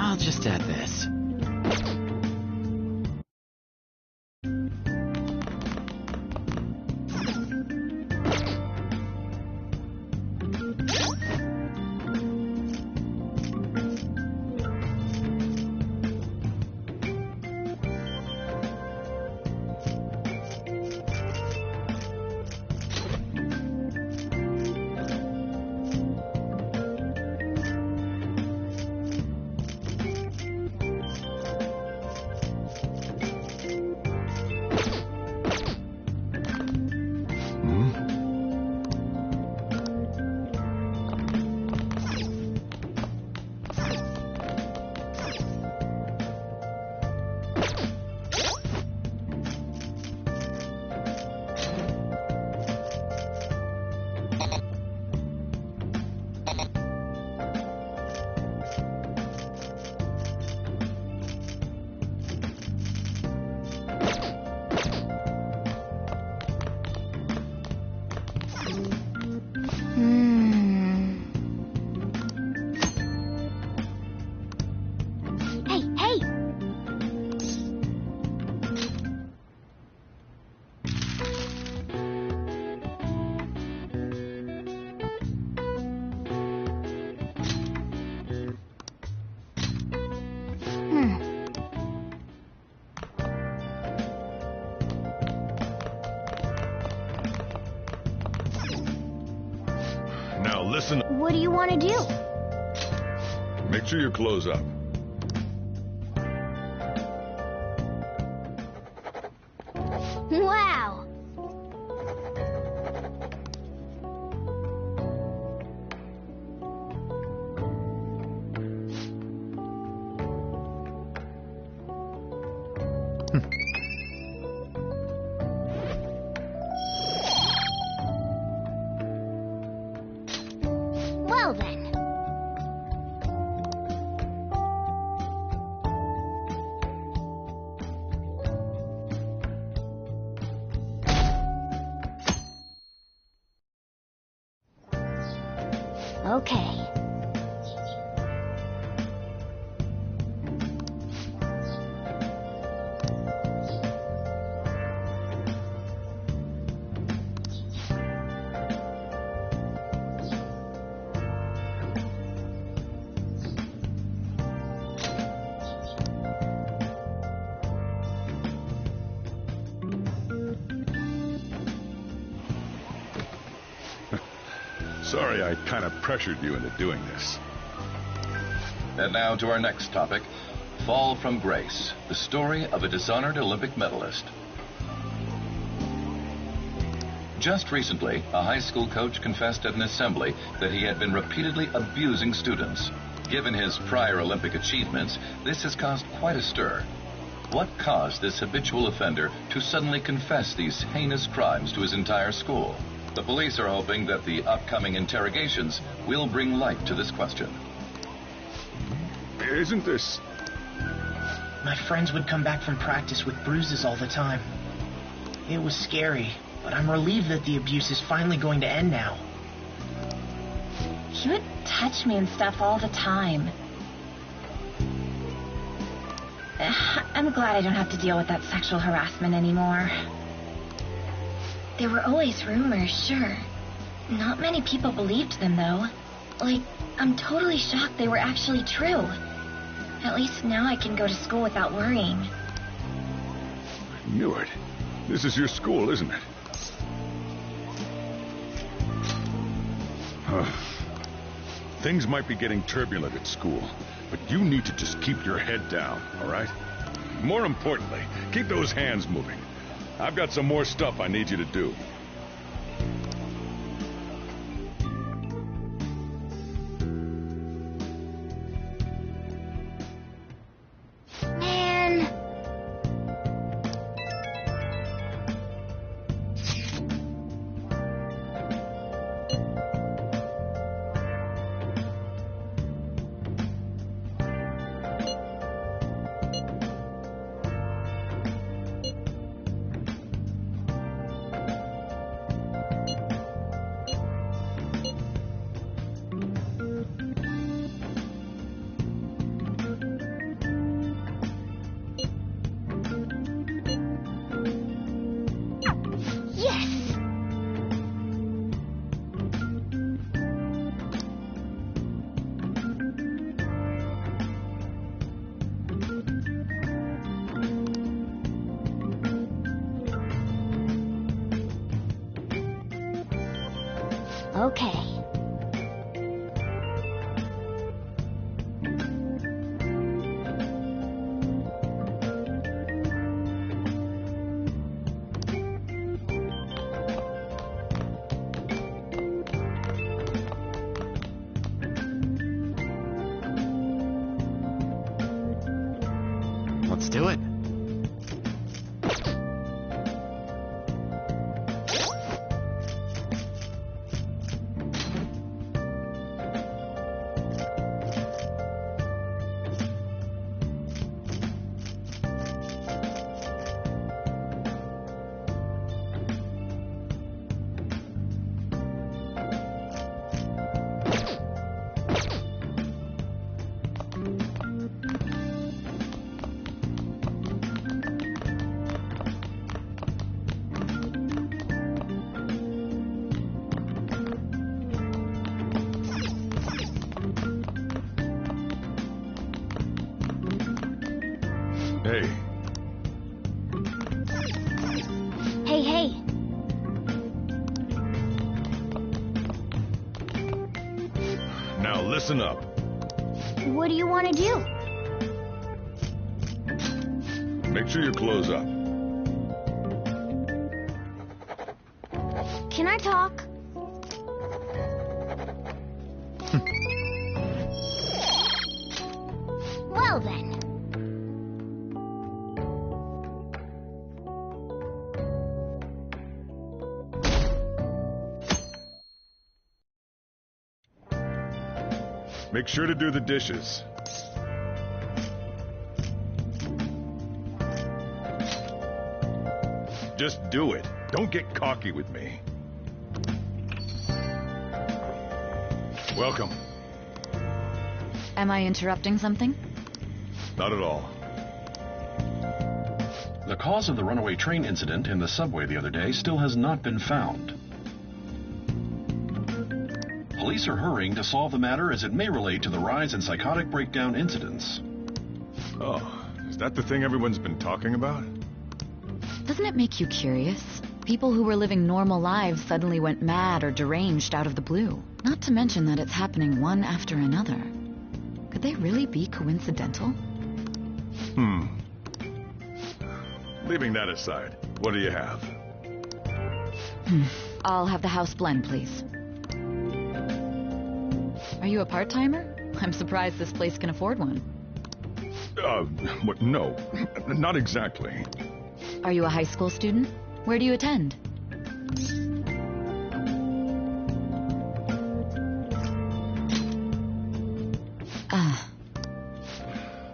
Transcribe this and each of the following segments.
I'll just add this. Now listen. What do you want to do? Make sure your clothes up. Wow! Well then. Okay. Sorry I kind of pressured you into doing this. And now to our next topic, Fall from Grace, the story of a dishonored Olympic medalist. Just recently, a high school coach confessed at an assembly that he had been repeatedly abusing students. Given his prior Olympic achievements, this has caused quite a stir. What caused this habitual offender to suddenly confess these heinous crimes to his entire school? The police are hoping that the upcoming interrogations will bring light to this question. Isn't this... My friends would come back from practice with bruises all the time. It was scary, but I'm relieved that the abuse is finally going to end now. He would touch me and stuff all the time. I'm glad I don't have to deal with that sexual harassment anymore. There were always rumors, sure. Not many people believed them, though. Like, I'm totally shocked they were actually true. At least now I can go to school without worrying. I knew it. This is your school, isn't it? Things might be getting turbulent at school, but you need to just keep your head down, all right? More importantly, keep those hands moving. I've got some more stuff I need you to do. Man. Okay. Let's do it. Hey, Hey. now listen up. What do you want to do? Make sure you close up. Can I talk? Well then. Make sure to do the dishes. Just do it. Don't get cocky with me. Welcome. Am I interrupting something? Not at all. The cause of the runaway train incident in the subway the other day still has not been found. Police are hurrying to solve the matter as it may relate to the rise in psychotic breakdown incidents. Oh, is that the thing everyone's been talking about? Doesn't it make you curious? People who were living normal lives suddenly went mad or deranged out of the blue. Not to mention that it's happening one after another. Could they really be coincidental? Leaving that aside, what do you have? I'll have the house blend, please. Are you a part-timer? I'm surprised this place can afford one. No, not exactly. Are you a high school student? Where do you attend?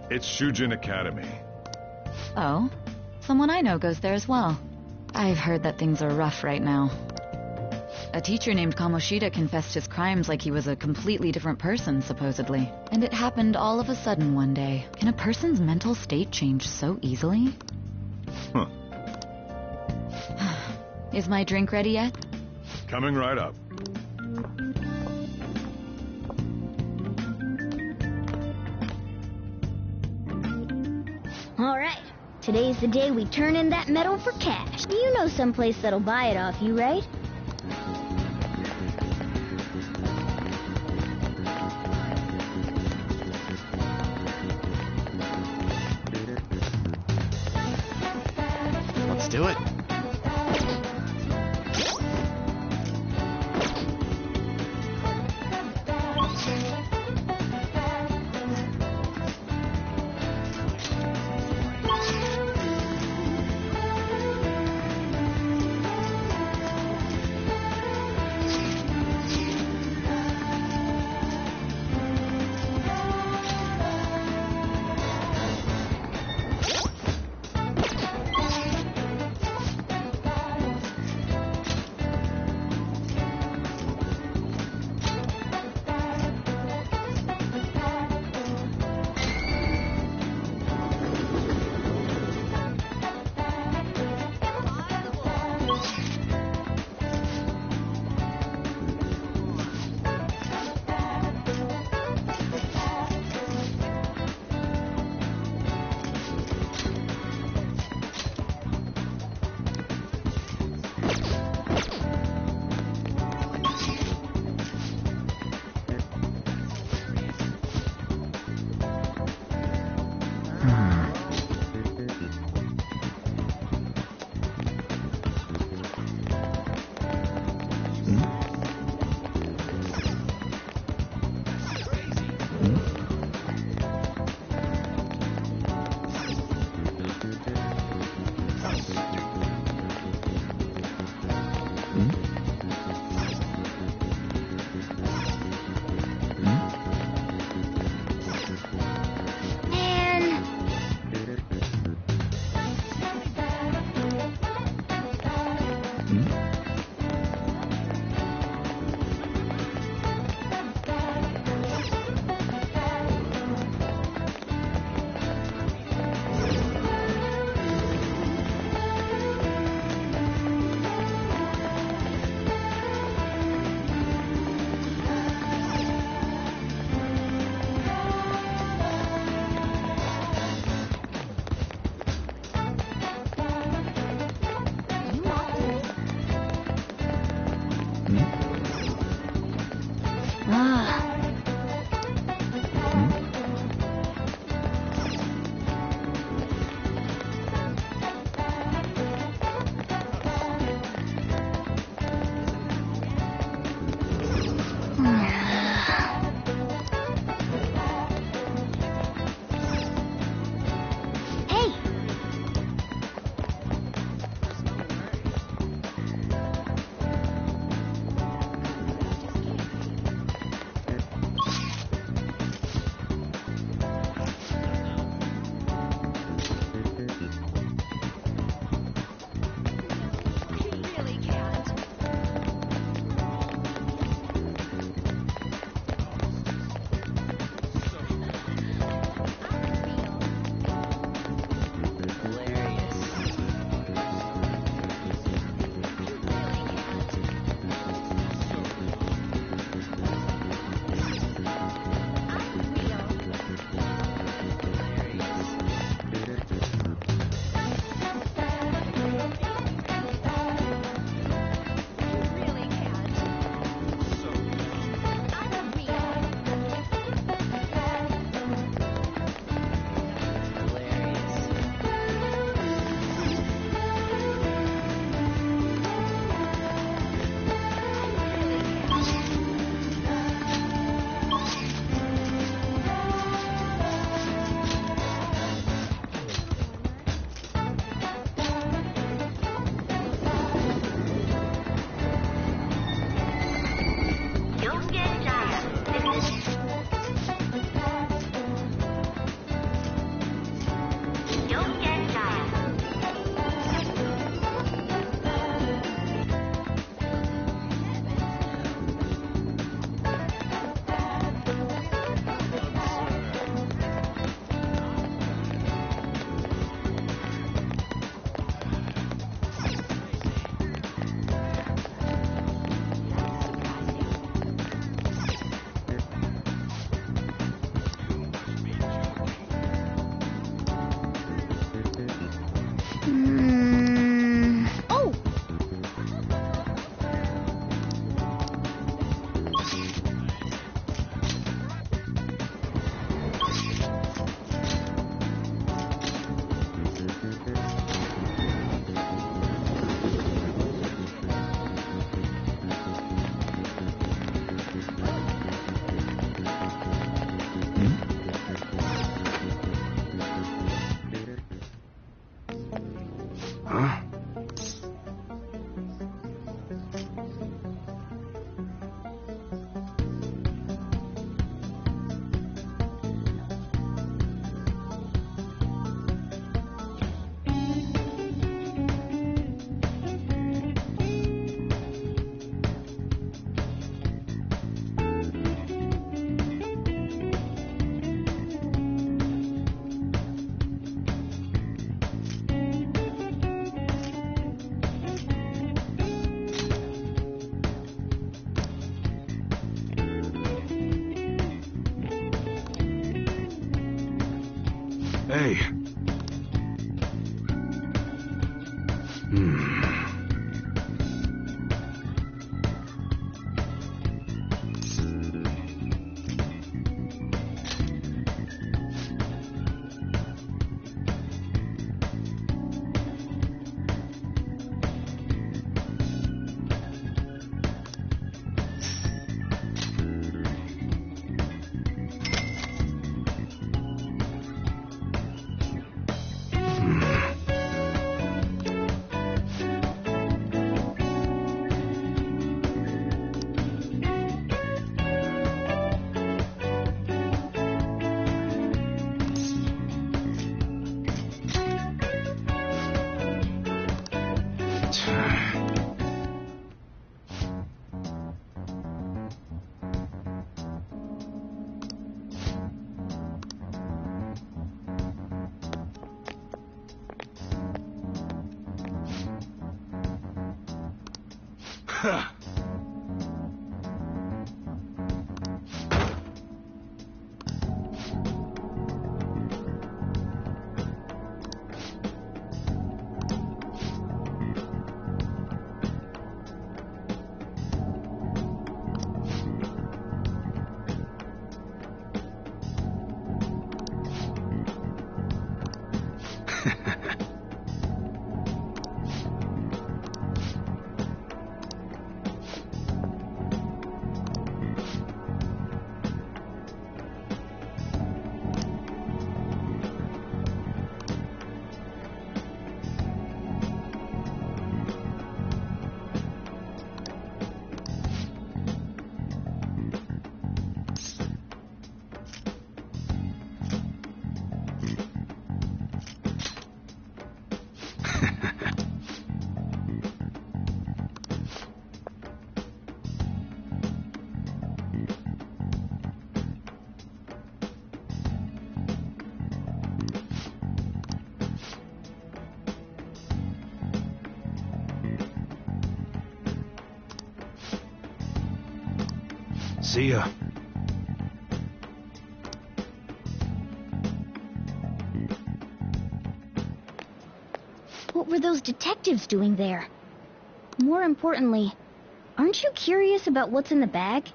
It's Shujin Academy. Oh, someone I know goes there as well. I've heard that things are rough right now. A teacher named Kamoshida confessed his crimes like he was a completely different person, supposedly. And it happened all of a sudden one day. Can a person's mental state change so easily? Huh. Is my drink ready yet? Coming right up. All right. Today's the day we turn in that metal for cash. You know someplace that'll buy it off you, right? Let's do it. Huh? Hey. See ya. What were those detectives doing there? More importantly, aren't you curious about what's in the bag?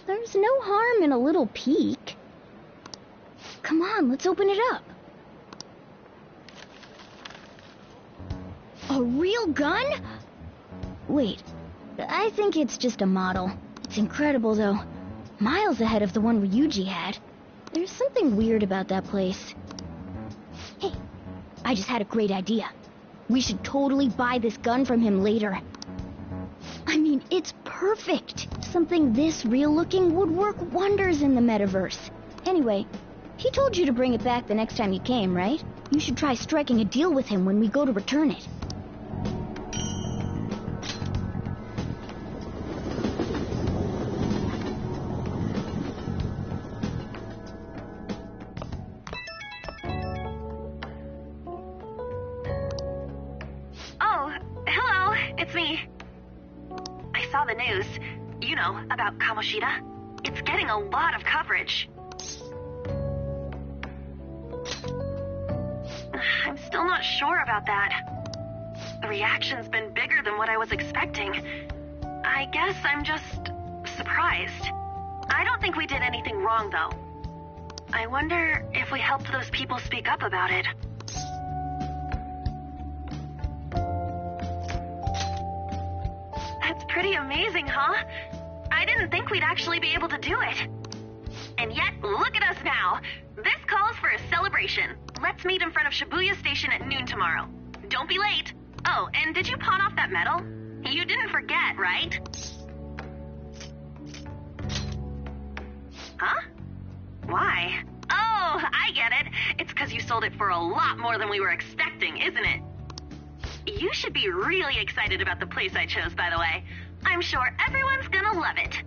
There's no harm in a little peek. Come on, let's open it up. A real gun? Wait, I think it's just a model. It's incredible, though. Miles ahead of the one Ryuji had. There's something weird about that place. Hey, I just had a great idea. We should totally buy this gun from him later. I mean, it's perfect. Something this real-looking would work wonders in the metaverse. Anyway, he told you to bring it back the next time you came, right? You should try striking a deal with him when we go to return it. The news, you know, about Kamoshida. It's getting a lot of coverage. I'm still not sure about that. The reaction's been bigger than what I was expecting. I guess I'm just surprised. I don't think we did anything wrong, though. I wonder if we helped those people speak up about it. That's pretty amazing, huh? I didn't think we'd actually be able to do it. And yet, look at us now. This calls for a celebration. Let's meet in front of Shibuya Station at noon tomorrow. Don't be late. Oh, and did you pawn off that medal? You didn't forget, right? Huh? Why? Oh, I get it. It's because you sold it for a lot more than we were expecting, isn't it? You should be really excited about the place I chose, by the way. I'm sure everyone's gonna love it.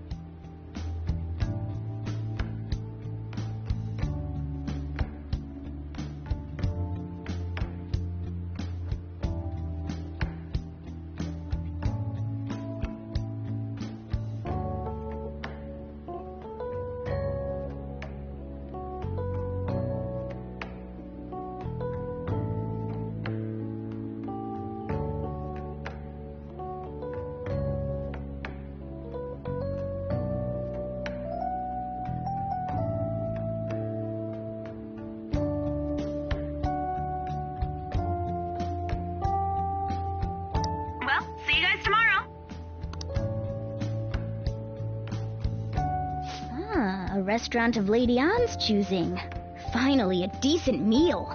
A restaurant of Lady Ann's choosing. Finally, a decent meal.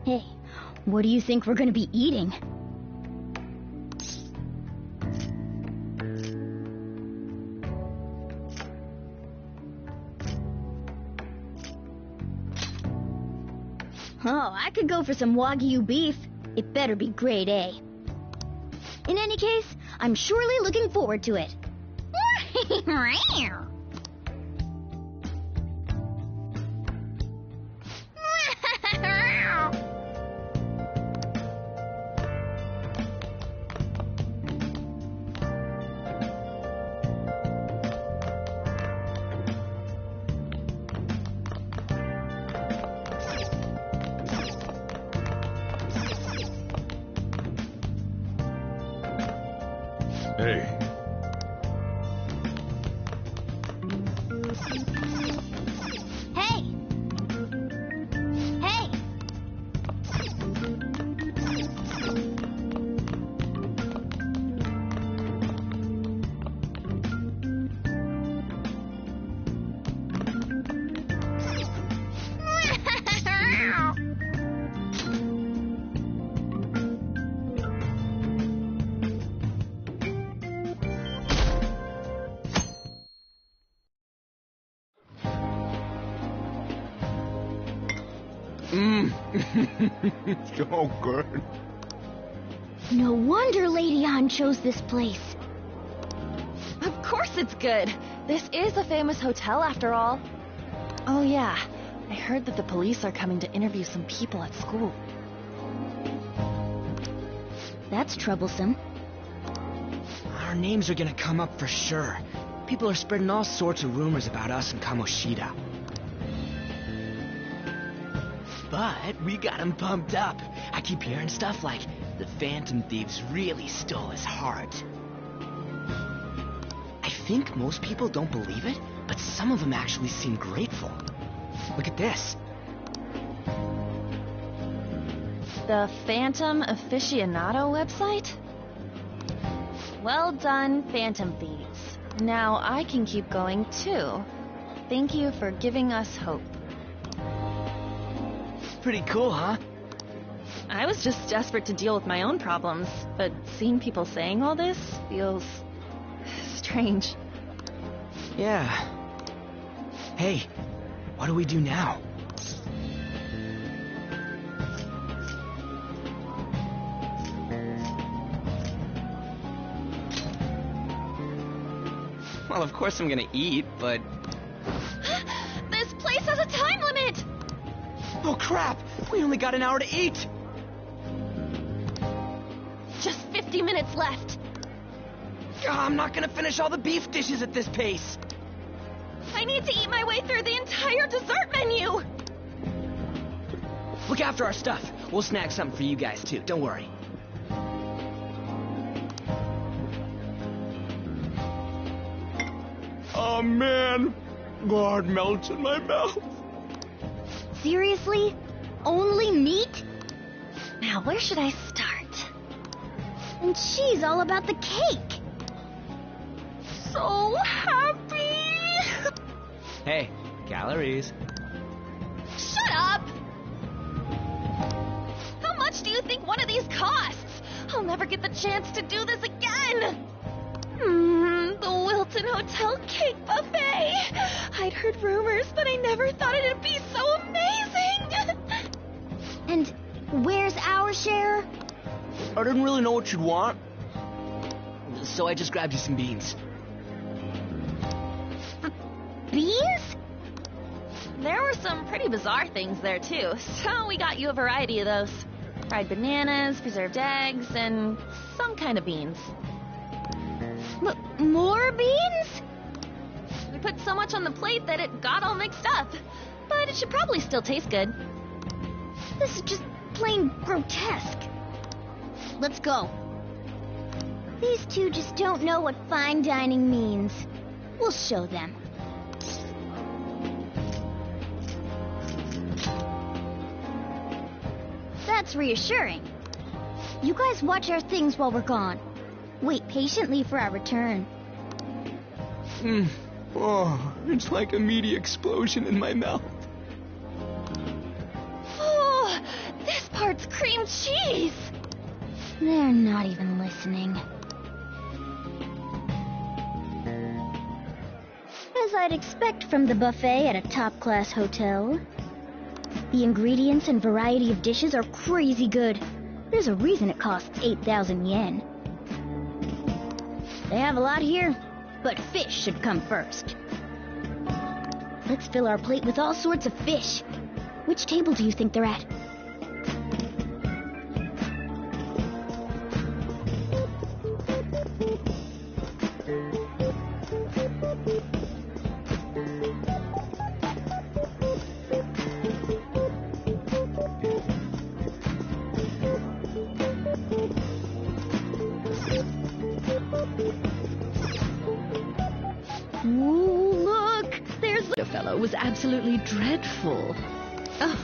Hey, what do you think we're gonna be eating? Oh, I could go for some Wagyu beef. It better be grade A. In any case, I'm surely looking forward to it. Hey. Hey! Hey! So good. No wonder Lady Ann chose this place. Of course it's good. This is a famous hotel after all. Oh yeah, I heard that the police are coming to interview some people at school. That's troublesome. Our names are gonna come up for sure. People are spreading all sorts of rumors about us and Kamoshida. But we got him pumped up. I keep hearing stuff like the Phantom Thieves really stole his heart. I think most people don't believe it, but some of them actually seem grateful. Look at this. The Phantom Aficionado website? Well done, Phantom Thieves. Now I can keep going too. Thank you for giving us hope. Pretty cool, huh? I was just desperate to deal with my own problems, but seeing people saying all this feels strange. Yeah. Hey, what do we do now? Well, of course I'm gonna eat, but... This place has a time limit! Oh crap! We only got an hour to eat! Just 50 minutes left. I'm not gonna finish all the beef dishes at this pace. I need to eat my way through the entire dessert menu! Look after our stuff. We'll snag something for you guys too, don't worry. Oh man, God melts in my mouth. Seriously? Only meat? Now, where should I start? And she's all about the cake. so happy. Hey, calories. Shut up! How much do you think one of these costs? I'll never get the chance to do this again! The Wilton Hotel Cake Buffet! I'd heard rumors, but I never thought it'd be so amazing! And where's our share? I didn't really know what you'd want, so I just grabbed you some beans. Beans? There were some pretty bizarre things there, too, so we got you a variety of those. Fried bananas, preserved eggs, and some kind of beans. More beans? We put so much on the plate that it got all mixed up. But it should probably still taste good. This is just plain grotesque. Let's go. These two just don't know what fine dining means. We'll show them. That's reassuring. You guys watch our things while we're gone. Wait patiently for our return. Oh, it's like a meaty explosion in my mouth. Oh, this part's cream cheese! They're not even listening. As I'd expect from the buffet at a top-class hotel. The ingredients and variety of dishes are crazy good. There's a reason it costs 8,000 yen. They have a lot here, but fish should come first. Let's fill our plate with all sorts of fish. Which table do you think they're at? Was absolutely dreadful. Oh,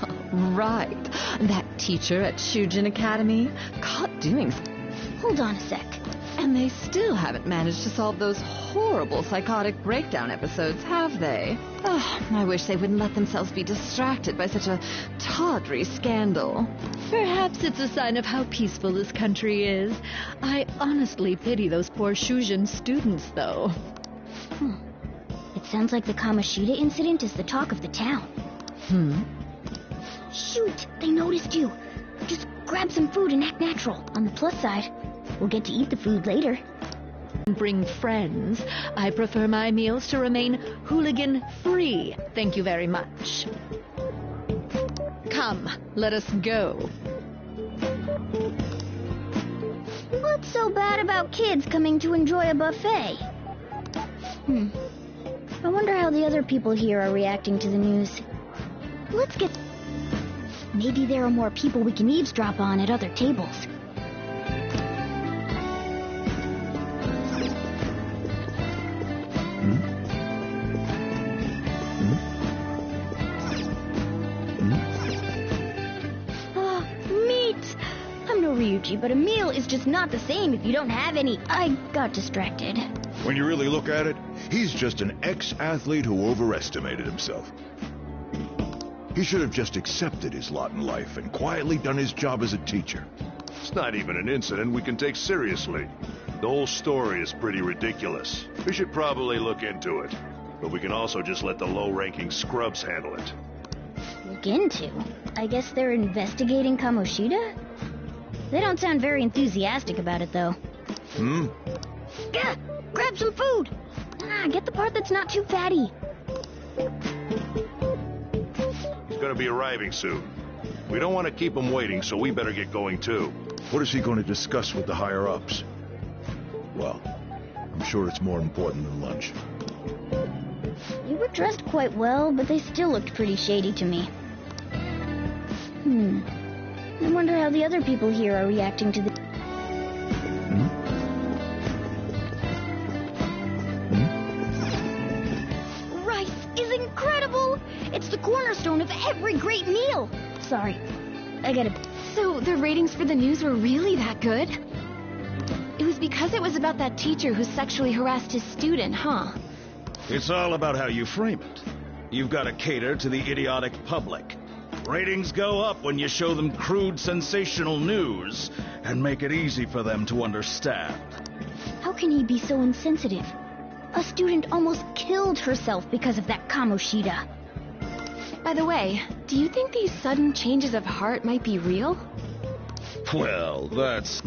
right. That teacher at Shujin Academy caught doing... Hold on a sec. And they still haven't managed to solve those horrible psychotic breakdown episodes, have they? Oh, I wish they wouldn't let themselves be distracted by such a tawdry scandal. Perhaps it's a sign of how peaceful this country is. I honestly pity those poor Shujin students, though. It sounds like the Kamoshida incident is the talk of the town. Shoot, they noticed you. Just grab some food and act natural. On the plus side, we'll get to eat the food later. Bring friends. I prefer my meals to remain hooligan-free. Thank you very much. Come, let us go. What's so bad about kids coming to enjoy a buffet? I wonder how the other people here are reacting to the news. Let's get... Maybe there are more people we can eavesdrop on at other tables. Meat! I'm no Ryuji, but a meal is just not the same if you don't have any... I got distracted. When you really look at it, he's just an ex-athlete who overestimated himself. He should have just accepted his lot in life and quietly done his job as a teacher. It's not even an incident we can take seriously. The whole story is pretty ridiculous. We should probably look into it. But we can also just let the low-ranking scrubs handle it. Look into? I guess they're investigating Kamoshida? They don't sound very enthusiastic about it, though. Gah! Grab some food! Get the part that's not too fatty. He's gonna be arriving soon. We don't want to keep him waiting, so we better get going too. What is he going to discuss with the higher-ups? Well, I'm sure it's more important than lunch. You were dressed quite well, but they still looked pretty shady to me. I wonder how the other people here are reacting to the... Rice is incredible! It's the cornerstone of every great meal! Sorry, I gotta... So the ratings for the news were really that good? It was because it was about that teacher who sexually harassed his student, huh? It's all about how you frame it. You've got to cater to the idiotic public. Ratings go up when you show them crude, sensational news and make it easy for them to understand. How can he be so insensitive? A student almost killed herself because of that Kamoshida. By the way, do you think these sudden changes of heart might be real? Well, that's...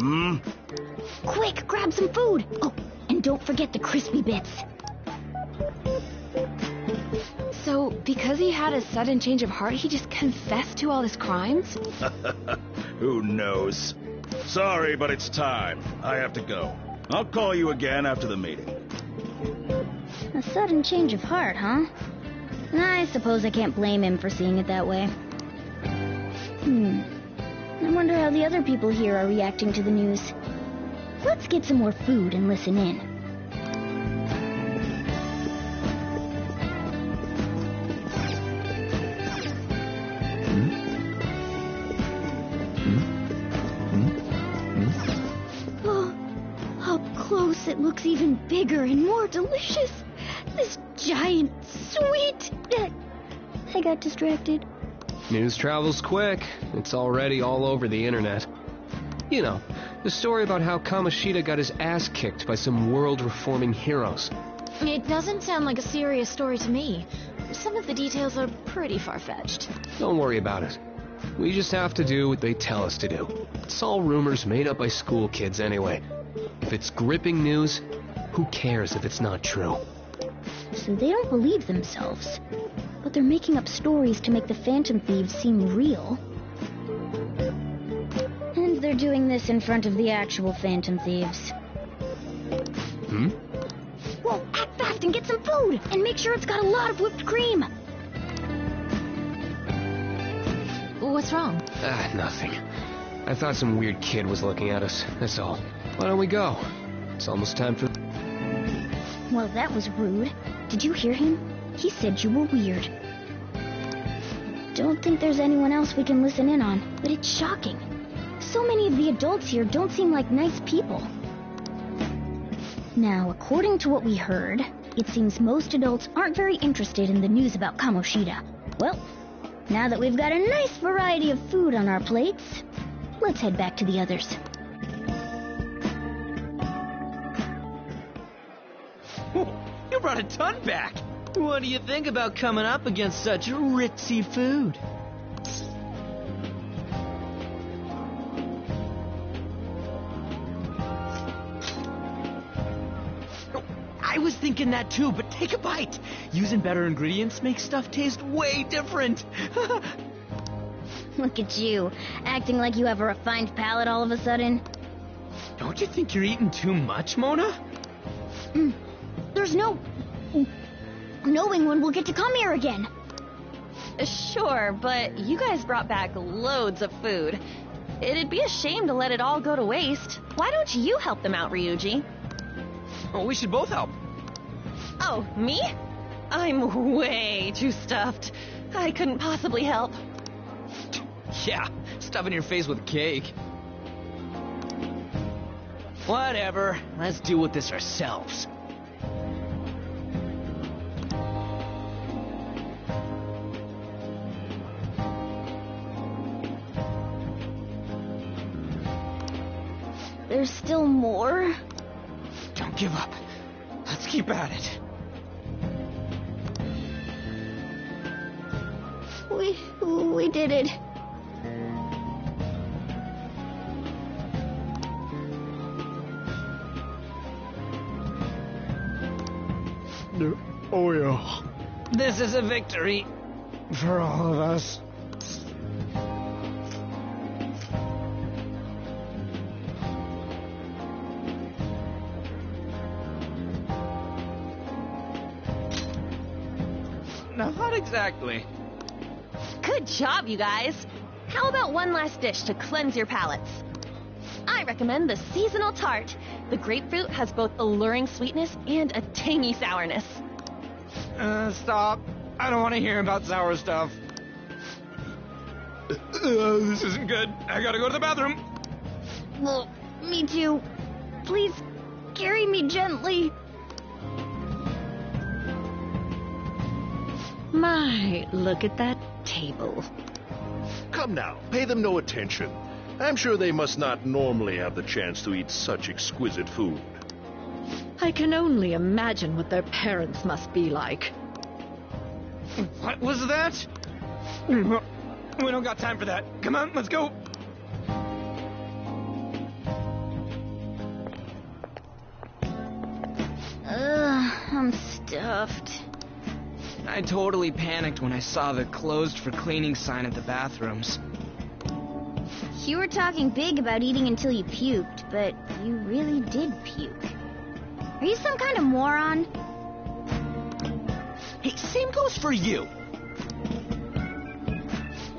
Quick, grab some food! Oh, and don't forget the crispy bits. So, because he had a sudden change of heart, he just confessed to all his crimes? Who knows? Sorry, but it's time. I have to go. I'll call you again after the meeting. A sudden change of heart, huh? I suppose I can't blame him for seeing it that way. I wonder how the other people here are reacting to the news. Let's get some more food and listen in. Oh, up close it looks even bigger and more delicious. This giant sweet... I got distracted. News travels quick. It's already all over the internet. You know, the story about how Kamoshida got his ass kicked by some world-reforming heroes. It doesn't sound like a serious story to me. Some of the details are pretty far-fetched. Don't worry about it. We just have to do what they tell us to do. It's all rumors made up by school kids anyway. If it's gripping news, who cares if it's not true? So they don't believe themselves. But they're making up stories to make the Phantom Thieves seem real. And they're doing this in front of the actual Phantom Thieves. Well, act fast and get some food! And make sure it's got a lot of whipped cream! What's wrong? Nothing. I thought some weird kid was looking at us, that's all. Why don't we go? It's almost time for... Well, that was rude. Did you hear him? He said you were weird. Don't think there's anyone else we can listen in on, but it's shocking. So many of the adults here don't seem like nice people. Now, according to what we heard, it seems most adults aren't very interested in the news about Kamoshida. Well, now that we've got a nice variety of food on our plates, let's head back to the others. You brought a ton back! What do you think about coming up against such ritzy food? I was thinking that too, but take a bite. Using better ingredients makes stuff taste way different. Look at you, acting like you have a refined palate all of a sudden. Don't you think you're eating too much, Mona? There's no knowing when we'll get to come here again. Sure, but you guys brought back loads of food. It'd be a shame to let it all go to waste. Why don't you help them out, Ryuji? Oh, we should both help. Oh, me? I'm way too stuffed. I couldn't possibly help. Yeah, stuffing your face with cake. Whatever, let's deal with this ourselves. There's still more? Don't give up. Let's keep at it. We did it. Oh yeah. This is a victory for all of us. Not exactly. Good job, you guys. How about one last dish to cleanse your palates? I recommend the seasonal tart. The grapefruit has both alluring sweetness and a tangy sourness. Stop. I don't want to hear about sour stuff. This isn't good. I gotta go to the bathroom. Well, me too. Please, carry me gently. My, look at that table. Come now, pay them no attention. I'm sure they must not normally have the chance to eat such exquisite food. I can only imagine what their parents must be like. What was that? We don't got time for that. Come on, let's go. I'm stuffed. I totally panicked when I saw the closed for cleaning sign at the bathrooms. You were talking big about eating until you puked, but you really did puke. Are you some kind of moron? Hey, same goes for you.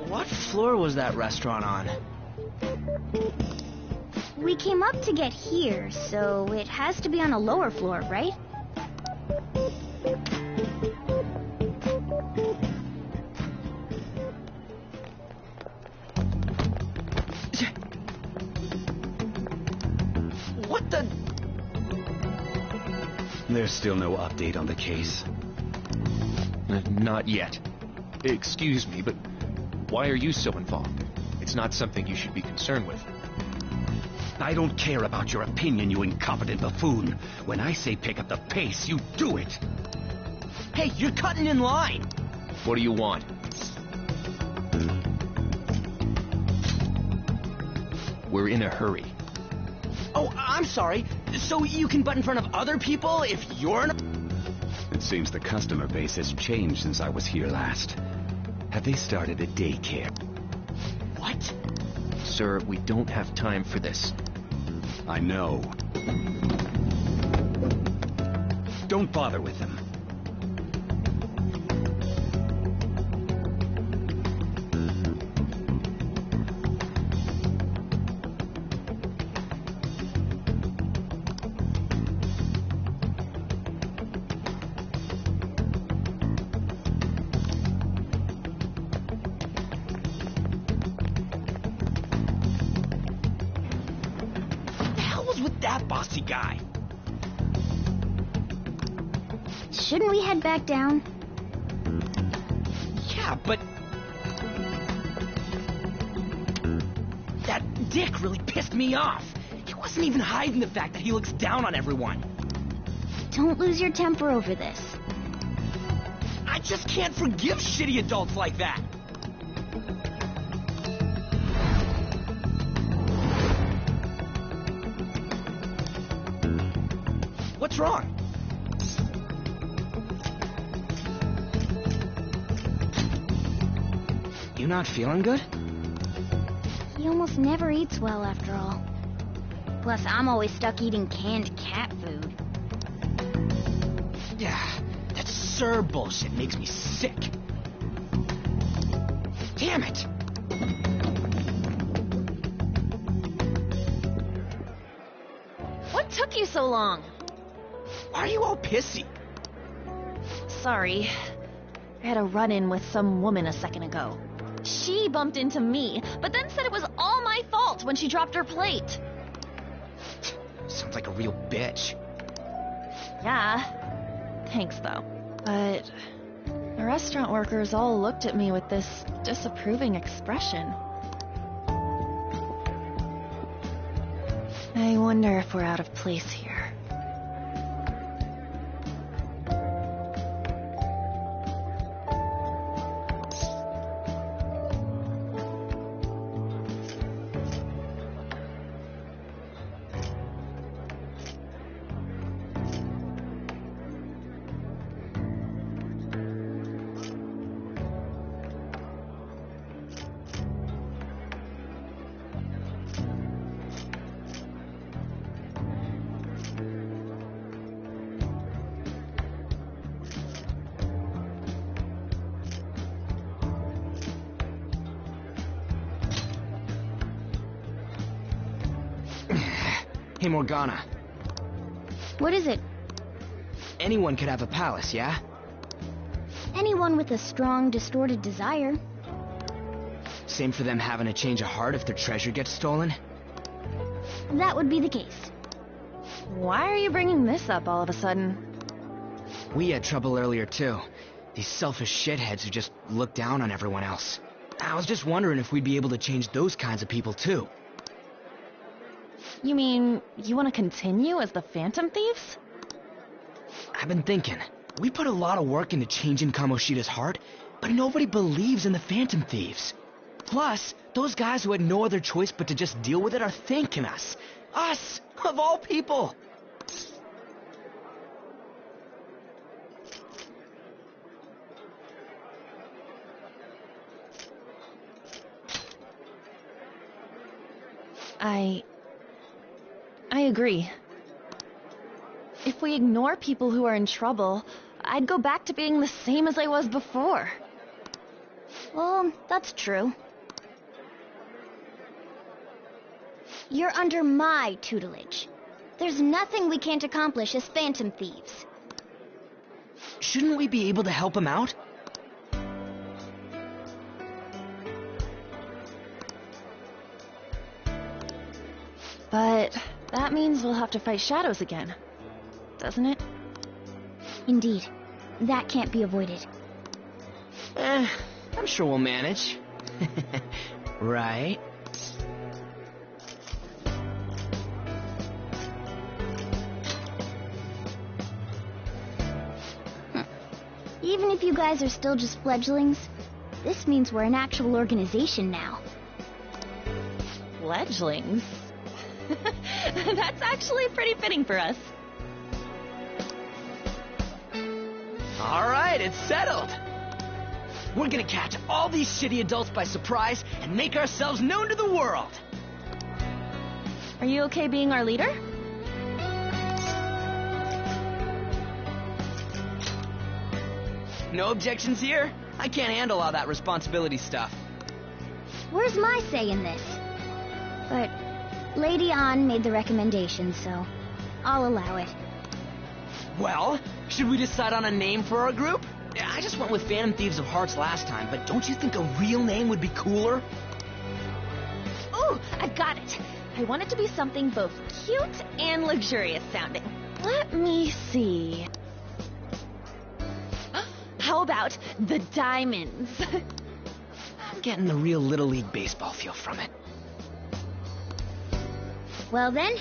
What floor was that restaurant on? We came up to get here, so it has to be on a lower floor, right? What the... There's still no update on the case. Not yet. Excuse me, but why are you so involved? It's not something you should be concerned with. I don't care about your opinion, you incompetent buffoon. When I say pick up the pace, you do it. Hey, you're cutting in line. What do you want? We're in a hurry. Oh, I'm sorry. So you can butt in front of other people if you're in... It seems the customer base has changed since I was here last. Have they started a daycare? What? Sir, we don't have time for this. I know. Don't bother with them. That bossy guy. Shouldn't we head back down? Yeah, but... that dick really pissed me off. He wasn't even hiding the fact that he looks down on everyone. Don't lose your temper over this. I just can't forgive shitty adults like that. What's wrong? You not feeling good? He almost never eats well after all. Plus, I'm always stuck eating canned cat food. Yeah, that Sir bullshit makes me sick. Damn it! What took you so long? Why are you all pissy? Sorry. I had a run-in with some woman a second ago. She bumped into me, but then said it was all my fault when she dropped her plate. Sounds like a real bitch. Yeah. Thanks, though. But the restaurant workers all looked at me with this disapproving expression. I wonder if we're out of place here. Hey, Morgana. What is it? Anyone could have a palace, yeah? Anyone with a strong, distorted desire. Same for them having a change of heart if their treasure gets stolen? That would be the case. Why are you bringing this up all of a sudden? We had trouble earlier, too. These selfish shitheads who just look down on everyone else. I was just wondering if we'd be able to change those kinds of people, too. You mean, you want to continue as the Phantom Thieves? I've been thinking. We put a lot of work into changing Kamoshida's heart, but nobody believes in the Phantom Thieves. Plus, those guys who had no other choice but to just deal with it are thanking us. Us, of all people! I agree. If we ignore people who are in trouble, I'd go back to being the same as I was before. Well, that's true. You're under my tutelage. There's nothing we can't accomplish as Phantom Thieves. Shouldn't we be able to help him out? But that means we'll have to fight shadows again, doesn't it? Indeed. That can't be avoided. I'm sure we'll manage. Right? Even if you guys are still just fledglings, this means we're an actual organization now. Fledglings? That's actually pretty fitting for us. All right, it's settled. We're gonna catch all these shitty adults by surprise and make ourselves known to the world. Are you okay being our leader? No objections here? I can't handle all that responsibility stuff. Where's my say in this? But Lady An made the recommendation, so I'll allow it. Well, should we decide on a name for our group? I just went with Phantom Thieves of Hearts last time, but don't you think a real name would be cooler? Ooh, I've got it. I want it to be something both cute and luxurious sounding. Let me see. How about the Diamonds? I'm getting the real Little League Baseball feel from it. Well then,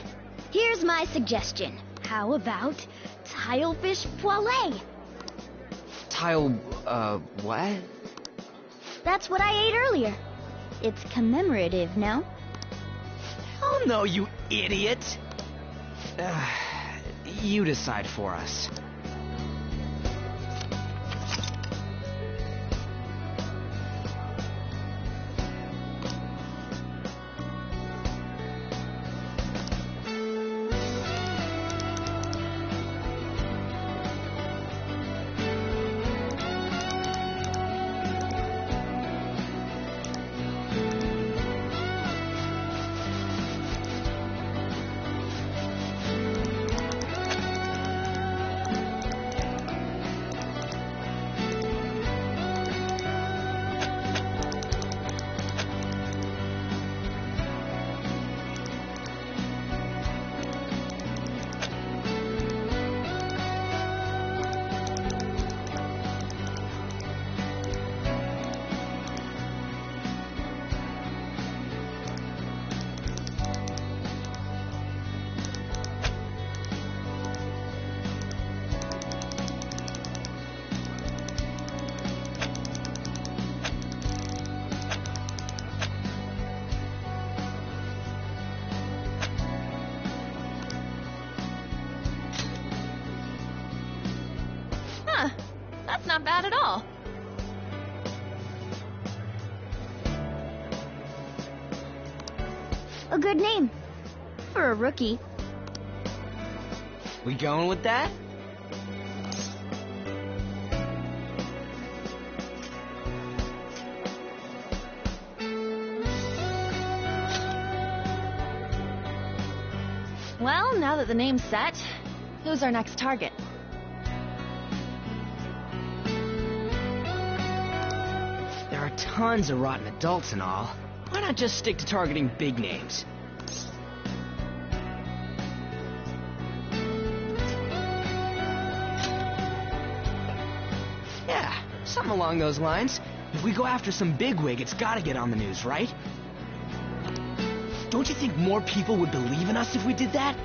here's my suggestion. How about Tilefish Poêlée? What? That's what I ate earlier. It's commemorative, no? Oh no, you idiot! You decide for us. That's not bad at all. A good name. For a rookie. We going with that? Well, now that the name's set, who's our next target? There are tons of rotten adults and all. Why not just stick to targeting big names? Something along those lines. If we go after some bigwig, it's gotta get on the news, right? Don't you think more people would believe in us if we did that?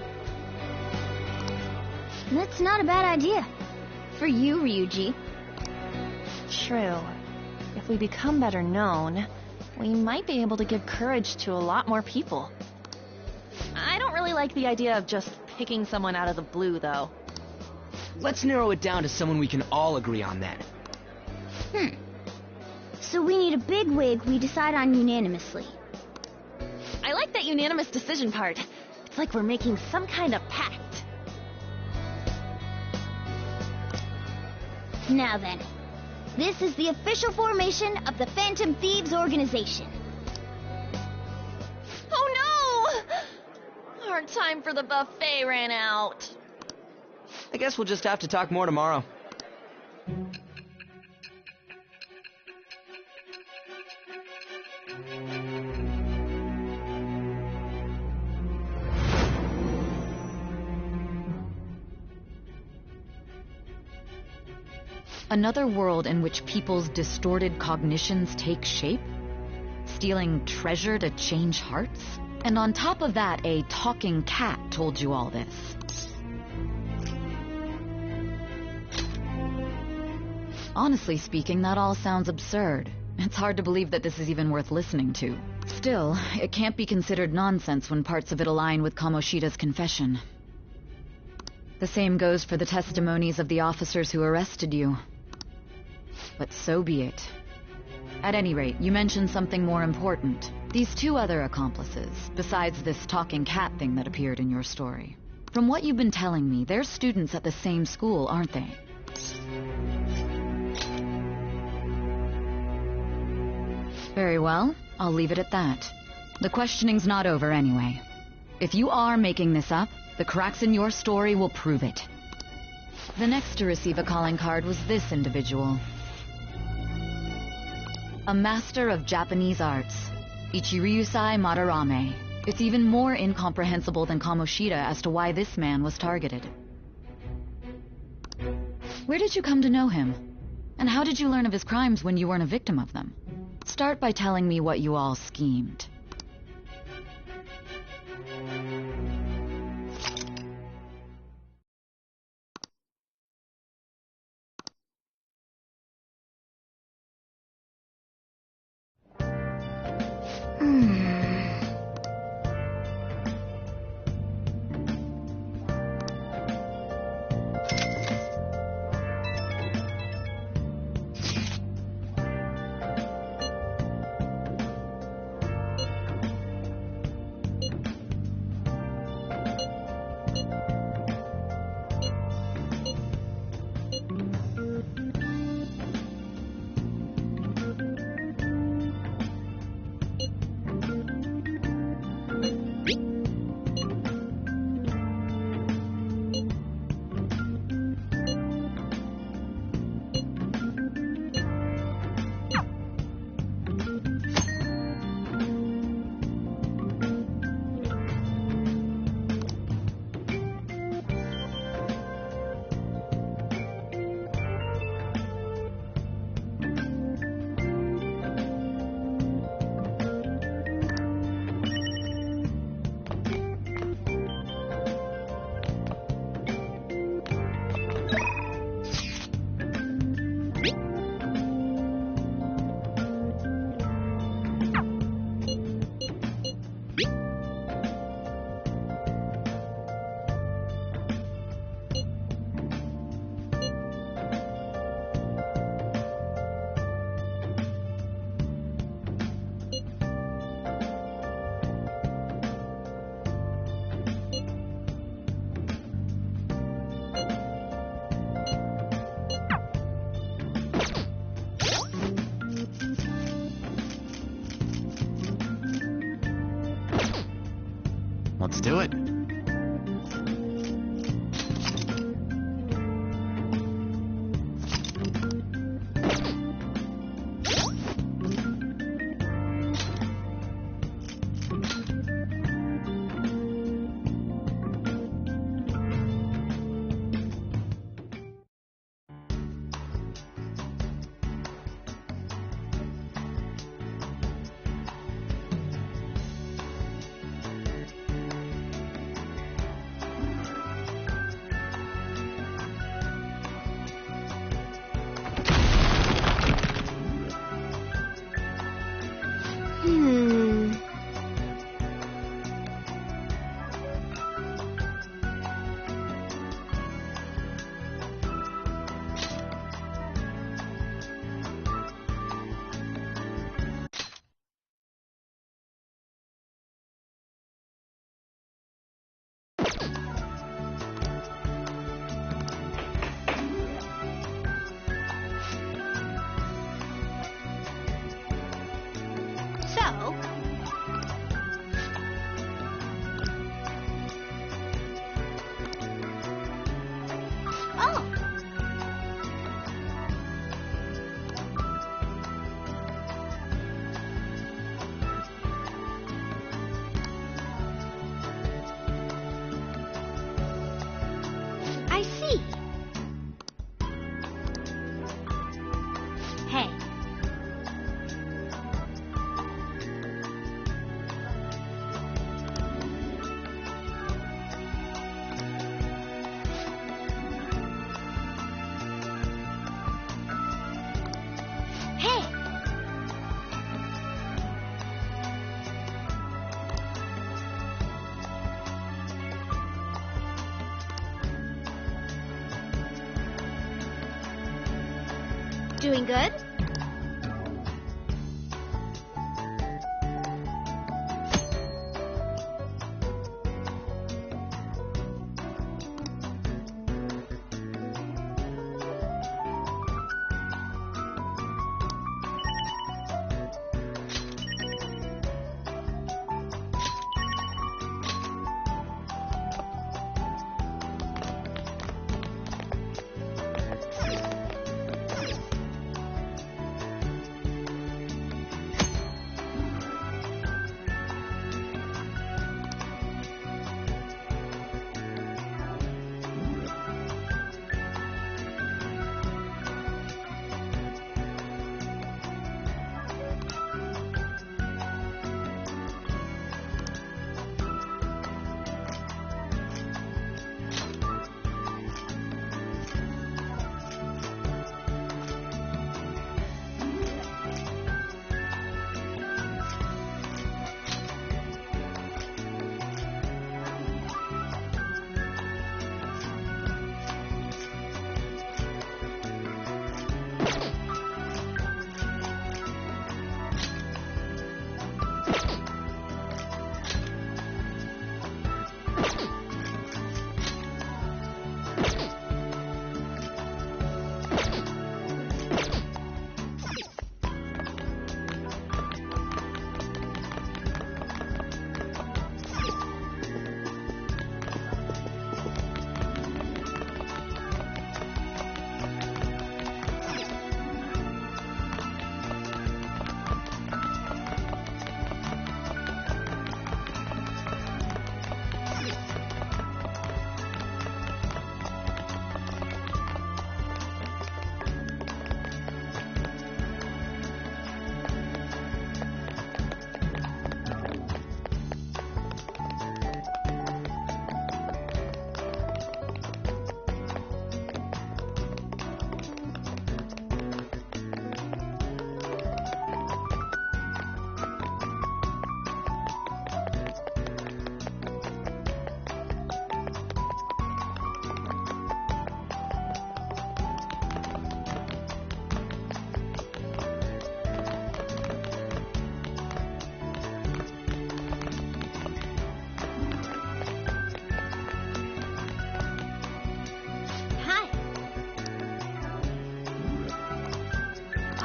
That's not a bad idea. For you, Ryuji. True. If we become better known, we might be able to give courage to a lot more people. I don't really like the idea of just picking someone out of the blue, though. Let's narrow it down to someone we can all agree on then. So we need a bigwig we decide on unanimously. I like that unanimous decision part. It's like we're making some kind of pact. Now then, this is the official formation of the Phantom Thieves organization. Oh no! Our time for the buffet ran out. I guess we'll just have to talk more tomorrow. Another world in which people's distorted cognitions take shape? Stealing treasure to change hearts? And on top of that, a talking cat told you all this. Honestly speaking, that all sounds absurd. It's hard to believe that this is even worth listening to. Still, it can't be considered nonsense when parts of it align with Kamoshida's confession. The same goes for the testimonies of the officers who arrested you. But so be it. At any rate, you mentioned something more important. These two other accomplices, besides this talking cat thing that appeared in your story. From what you've been telling me, they're students at the same school, aren't they? Very well, I'll leave it at that. The questioning's not over anyway. If you are making this up, the cracks in your story will prove it. The next to receive a calling card was this individual. A master of Japanese arts, Ichiryusai Madarame. It's even more incomprehensible than Kamoshida as to why this man was targeted. Where did you come to know him? And how did you learn of his crimes when you weren't a victim of them? Start by telling me what you all schemed. Let's do it. Oh! I see. Hey. Hey! Doing good?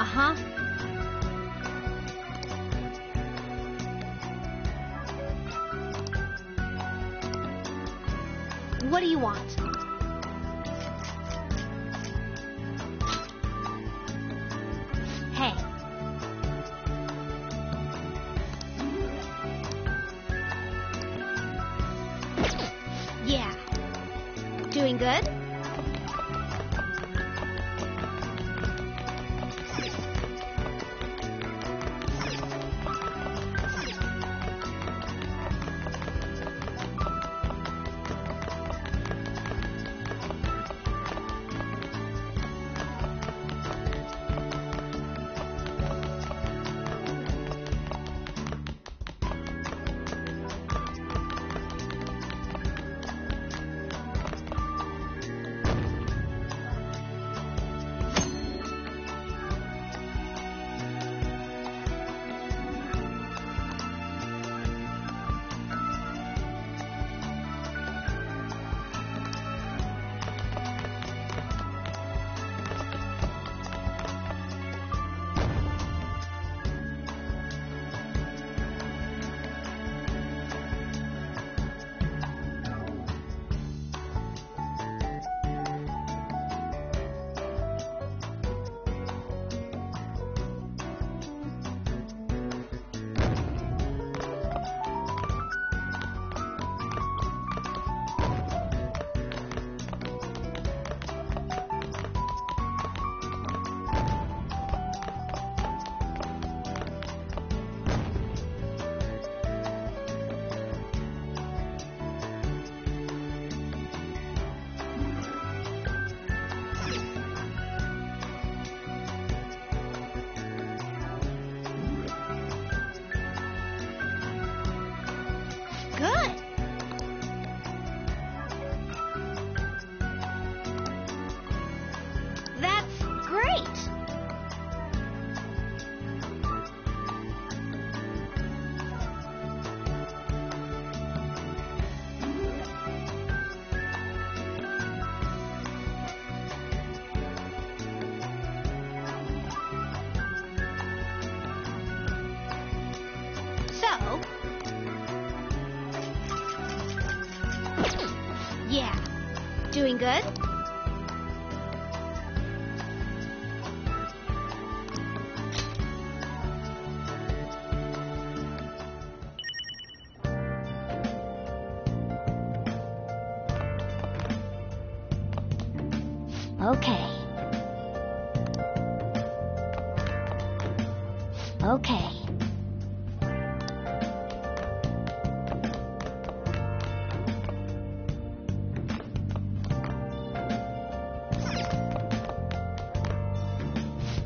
Uh-huh. What do you want? Hey. Yeah. Doing good? Doing good? Okay. Okay.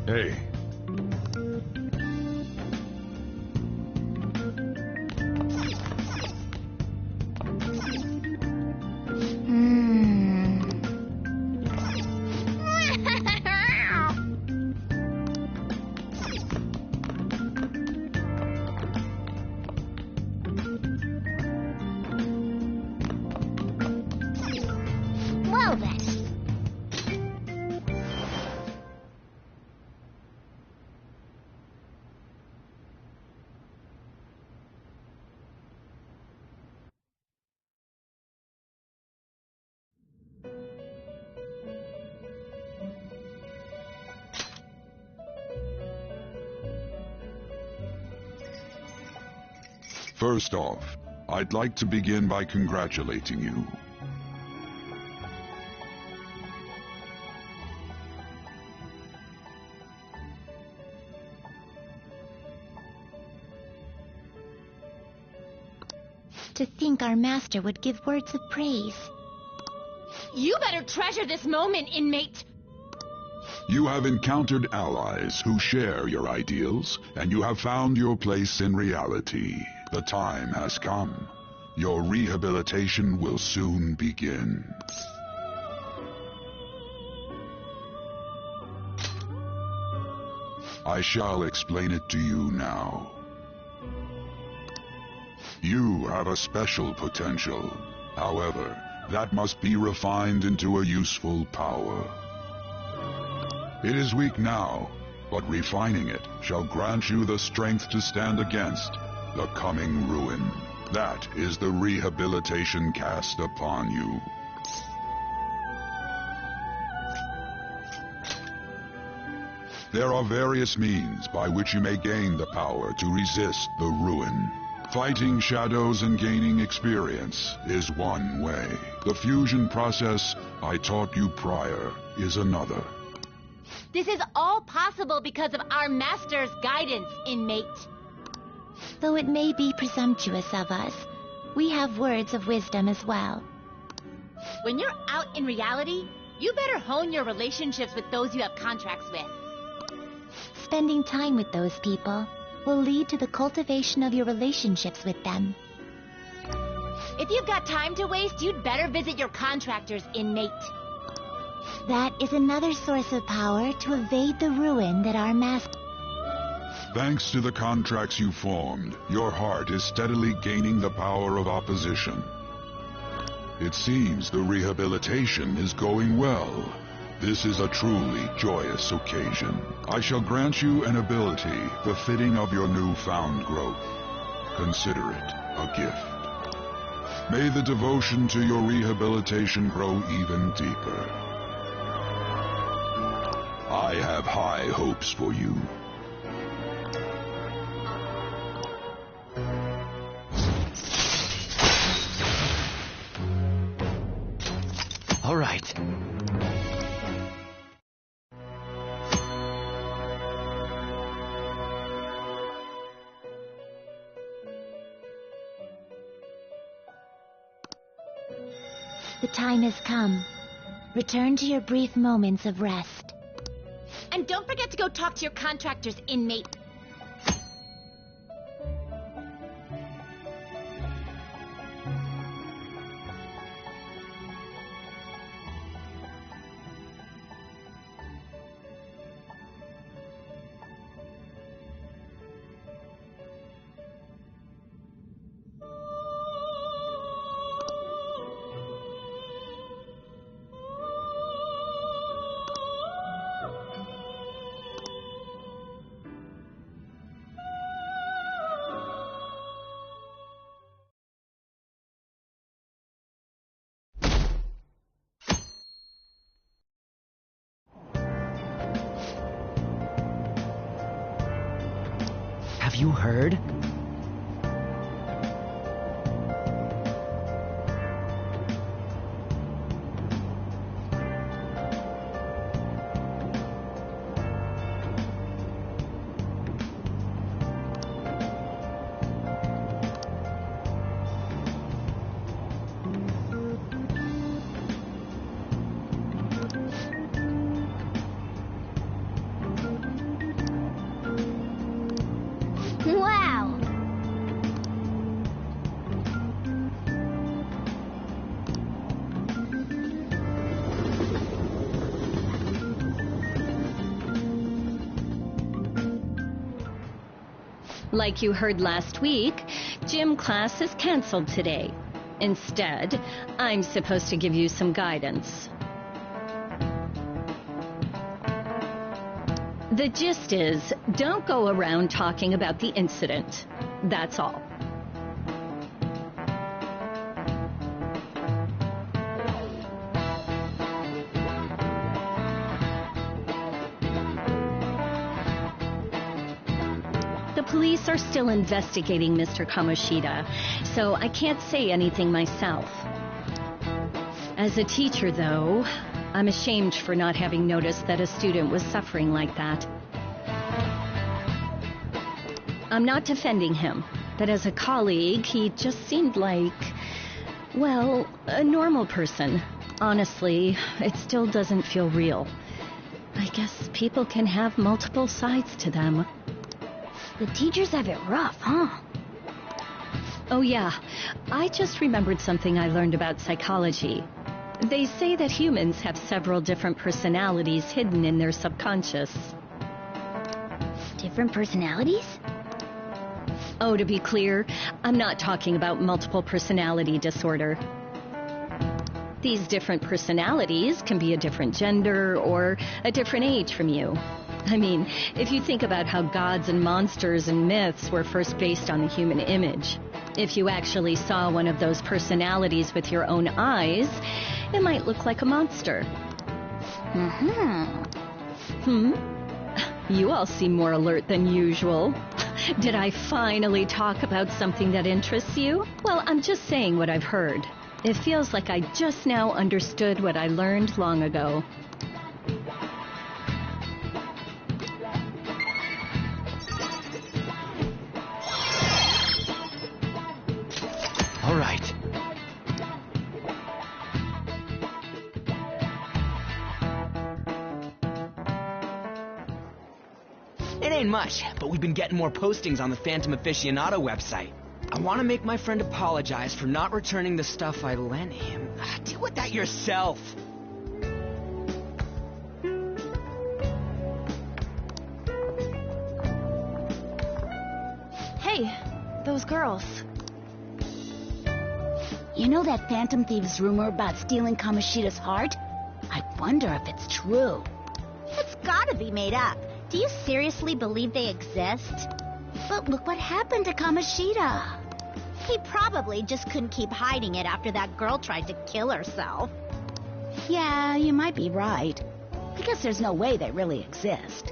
Hey. Well then. First off, I'd like to begin by congratulating you. To think our master would give words of praise. You better treasure this moment, inmate! You have encountered allies who share your ideals, and you have found your place in reality. The time has come. Your rehabilitation will soon begin. I shall explain it to you now. You have a special potential. However, that must be refined into a useful power. It is weak now, but refining it shall grant you the strength to stand against the coming ruin. That is the rehabilitation cast upon you. There are various means by which you may gain the power to resist the ruin. Fighting shadows and gaining experience is one way. The fusion process I taught you prior is another. This is all possible because of our master's guidance, inmate. Though it may be presumptuous of us, we have words of wisdom as well. When you're out in reality, you better hone your relationships with those you have contracts with. Spending time with those people will lead to the cultivation of your relationships with them. If you've got time to waste, you'd better visit your contractors, inmate. That is another source of power to evade the ruin that our master... Thanks to the contracts you formed, your heart is steadily gaining the power of opposition. It seems the rehabilitation is going well. This is a truly joyous occasion. I shall grant you an ability befitting of your newfound growth. Consider it a gift. May the devotion to your rehabilitation grow even deeper. I have high hopes for you. All right. The time has come. Return to your brief moments of rest. And don't forget to go talk to your contractors, inmate. Have you heard? Wow! Like you heard last week, gym class is canceled today. Instead, I'm supposed to give you some guidance. The gist is, don't go around talking about the incident. That's all. The police are still investigating Mr. Kamoshida, so I can't say anything myself. As a teacher, though, I'm ashamed for not having noticed that a student was suffering like that. I'm not defending him, but as a colleague, he just seemed like, well, a normal person. Honestly, it still doesn't feel real. I guess people can have multiple sides to them. The teachers have it rough, huh? Oh yeah, I just remembered something I learned about psychology. They say that humans have several different personalities hidden in their subconscious. Different personalities? Oh, to be clear, I'm not talking about multiple personality disorder. These different personalities can be a different gender or a different age from you. I mean, if you think about how gods and monsters and myths were first based on the human image, if you actually saw one of those personalities with your own eyes, it might look like a monster. You all seem more alert than usual. Did I finally talk about something that interests you? Well, I'm just saying what I've heard. It feels like I just now understood what I learned long ago. All right. It ain't much, but we've been getting more postings on the Phantom Aficionado website. I want to make my friend apologize for not returning the stuff I lent him. Deal with that yourself. Hey, those girls. You know that Phantom Thieves rumor about stealing Kamoshida's heart? I wonder if it's true. It's gotta be made up. Do you seriously believe they exist? But look what happened to Kamoshida. He probably just couldn't keep hiding it after that girl tried to kill herself. Yeah, you might be right. I guess there's no way they really exist.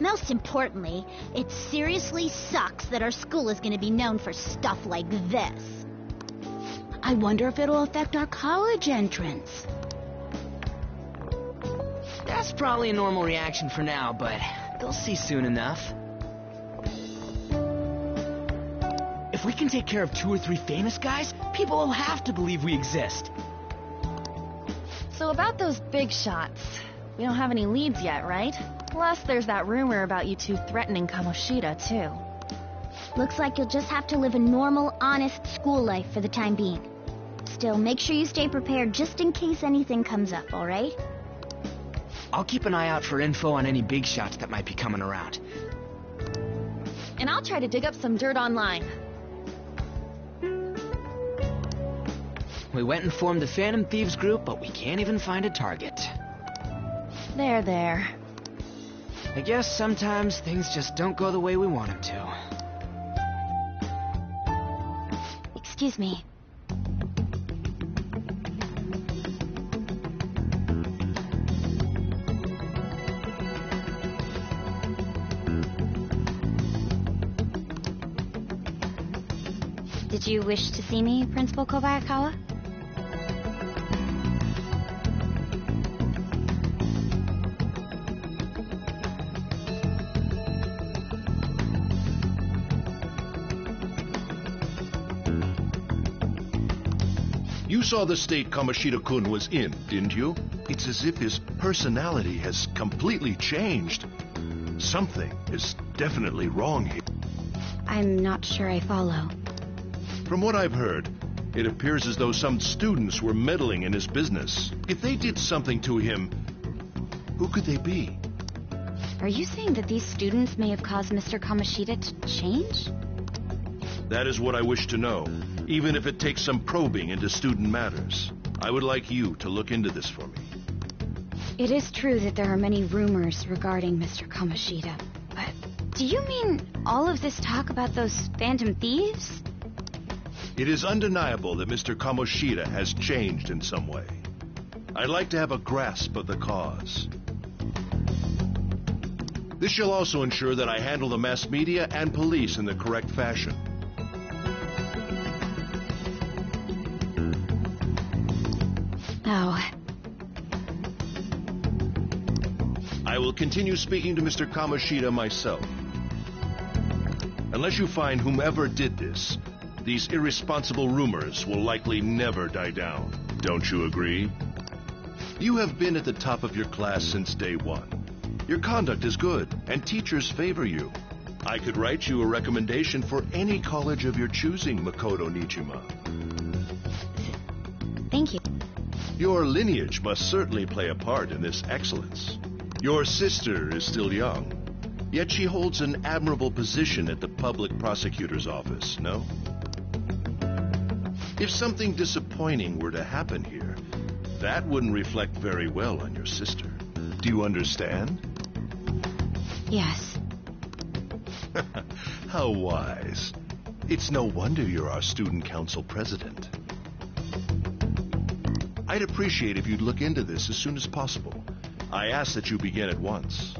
Most importantly, it seriously sucks that our school is going to be known for stuff like this. I wonder if it'll affect our college entrance. That's probably a normal reaction for now, but they'll see soon enough. If we can take care of 2 or 3 famous guys, people will have to believe we exist. So about those big shots, we don't have any leads yet, right? Plus, there's that rumor about you two threatening Kamoshida, too. Looks like you'll just have to live a normal, honest school life for the time being. Still, make sure you stay prepared just in case anything comes up, all right? I'll keep an eye out for info on any big shots that might be coming around. And I'll try to dig up some dirt online. We went and formed the Phantom Thieves group, but we can't even find a target. There. I guess sometimes things just don't go the way we want them to. Excuse me. Did you wish to see me, Principal Kobayakawa? You saw the state Kamoshida-kun was in, didn't you? It's as if his personality has completely changed. Something is definitely wrong here. I'm not sure I follow. From what I've heard, it appears as though some students were meddling in his business. If they did something to him, who could they be? Are you saying that these students may have caused Mr. Kamoshida to change? That is what I wish to know, even if it takes some probing into student matters. I would like you to look into this for me. It is true that there are many rumors regarding Mr. Kamoshida, but do you mean all of this talk about those phantom thieves? It is undeniable that Mr. Kamoshida has changed in some way. I'd like to have a grasp of the cause. This shall also ensure that I handle the mass media and police in the correct fashion. Oh. I will continue speaking to Mr. Kamoshida myself. Unless you find whomever did this, these irresponsible rumors will likely never die down. Don't you agree? You have been at the top of your class since day one. Your conduct is good, and teachers favor you. I could write you a recommendation for any college of your choosing, Makoto Nijima. Thank you. Your lineage must certainly play a part in this excellence. Your sister is still young, yet she holds an admirable position at the public prosecutor's office, no? If something disappointing were to happen here, that wouldn't reflect very well on your sister. Do you understand? Yes. How wise. It's no wonder you're our student council president. I'd appreciate if you'd look into this as soon as possible. I ask that you begin at once.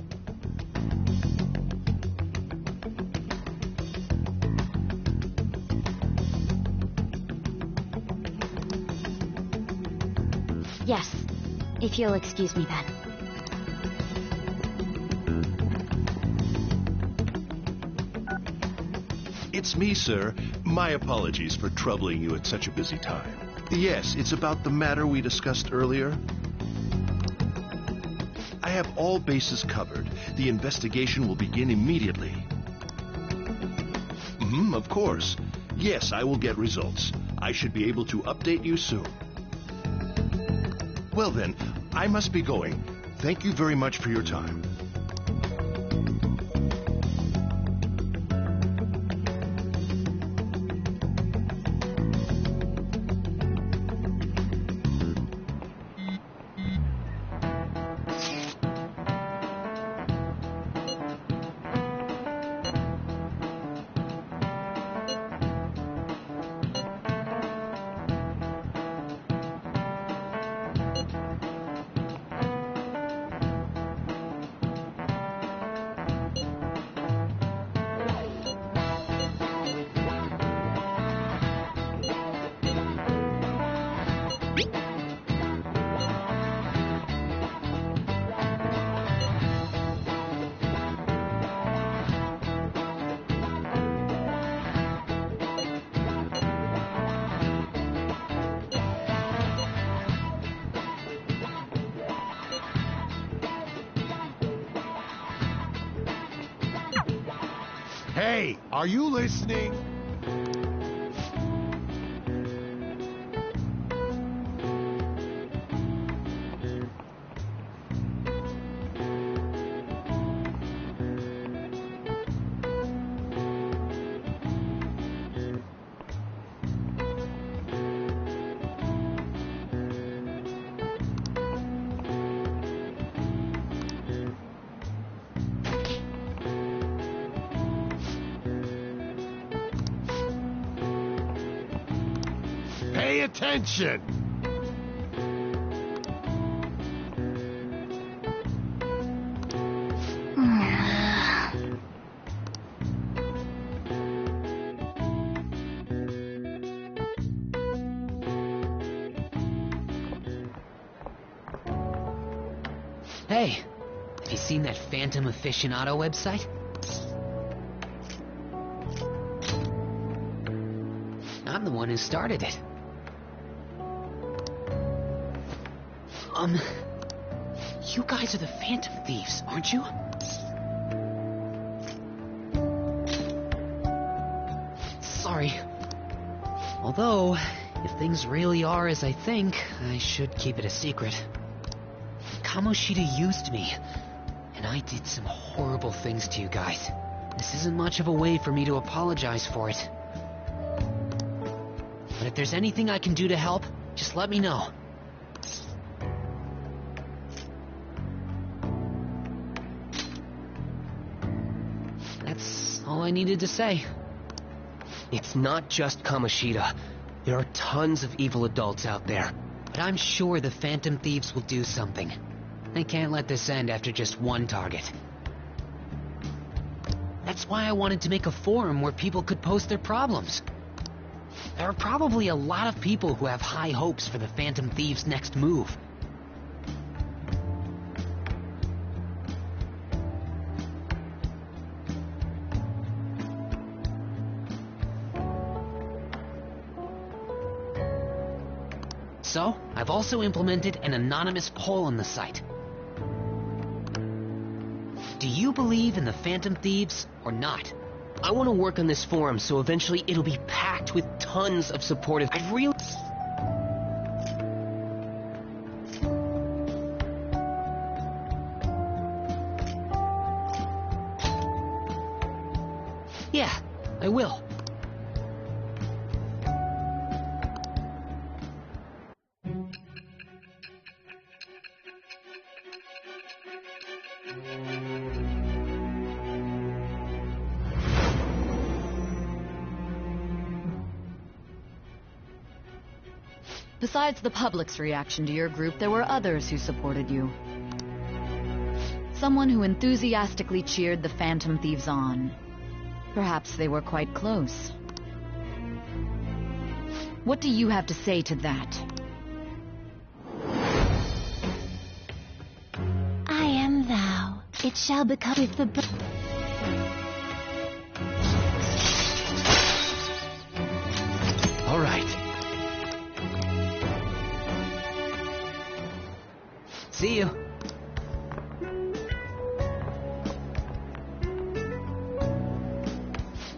Yes, if you'll excuse me then. It's me, sir. My apologies for troubling you at such a busy time. Yes, it's about the matter we discussed earlier. I have all bases covered. The investigation will begin immediately. Of course. Yes, I will get results. I should be able to update you soon. Well then, I must be going. Thank you very much for your time. Hey, are you listening? Pay attention! Hey, have you seen that Phantom Aficionado website? I'm the one who started it. You guys are the Phantom Thieves, aren't you? Sorry. Although, if things really are as I think, I should keep it a secret. Kamoshida used me, and I did some horrible things to you guys. This isn't much of a way for me to apologize for it. But if there's anything I can do to help, just let me know. That's all I needed to say. It's not just Kamoshida. There are tons of evil adults out there. But I'm sure the Phantom Thieves will do something. They can't let this end after just one target. That's why I wanted to make a forum where people could post their problems. There are probably a lot of people who have high hopes for the Phantom Thieves' next move. So, I've also implemented an anonymous poll on the site. Do you believe in the Phantom Thieves or not? I want to work on this forum so eventually it'll be packed with tons of supportive... I'd really... Yeah, I will. Besides the public's reaction to your group, there were others who supported you. Someone who enthusiastically cheered the Phantom Thieves on. Perhaps they were quite close. What do you have to say to that? I am thou. It shall become with the... All right. See you.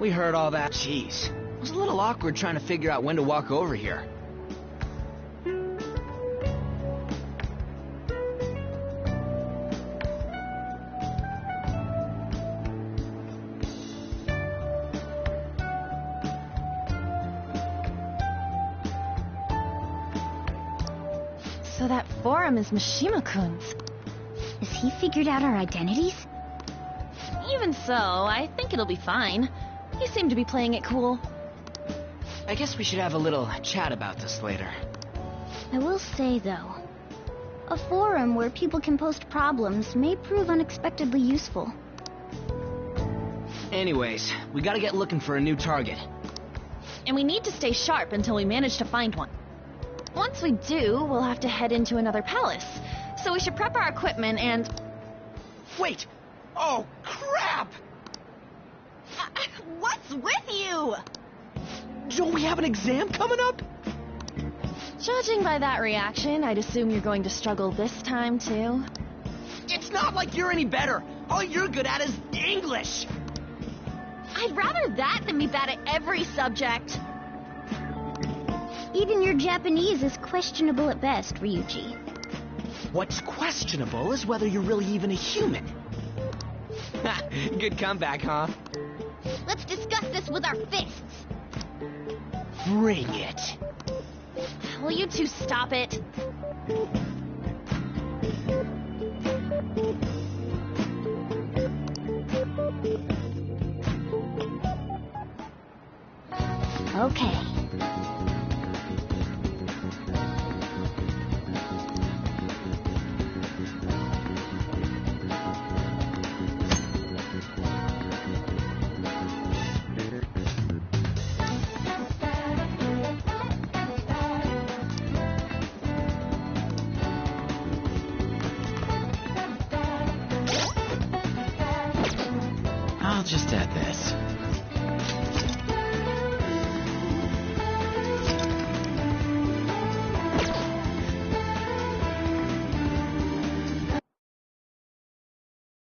We heard all that. Jeez. It was a little awkward trying to figure out when to walk over here. So that forum is Mishima-kun's. Has he figured out our identities? Even so, I think it'll be fine. He seemed to be playing it cool. I guess we should have a little chat about this later. I will say, though, a forum where people can post problems may prove unexpectedly useful. Anyways, we gotta get looking for a new target. And we need to stay sharp until we manage to find one. Once we do, we'll have to head into another palace. So we should prep our equipment and... Wait! Oh, crap! What's with you? Don't we have an exam coming up? Judging by that reaction, I'd assume you're going to struggle this time, too. It's not like you're any better. All you're good at is English. I'd rather that than be bad at every subject. Even your Japanese is questionable at best, Ryuji. What's questionable is whether you're really even a human. Good comeback, huh? Let's discuss this with our fists. Bring it. Will you two stop it? Okay. I'll just add this.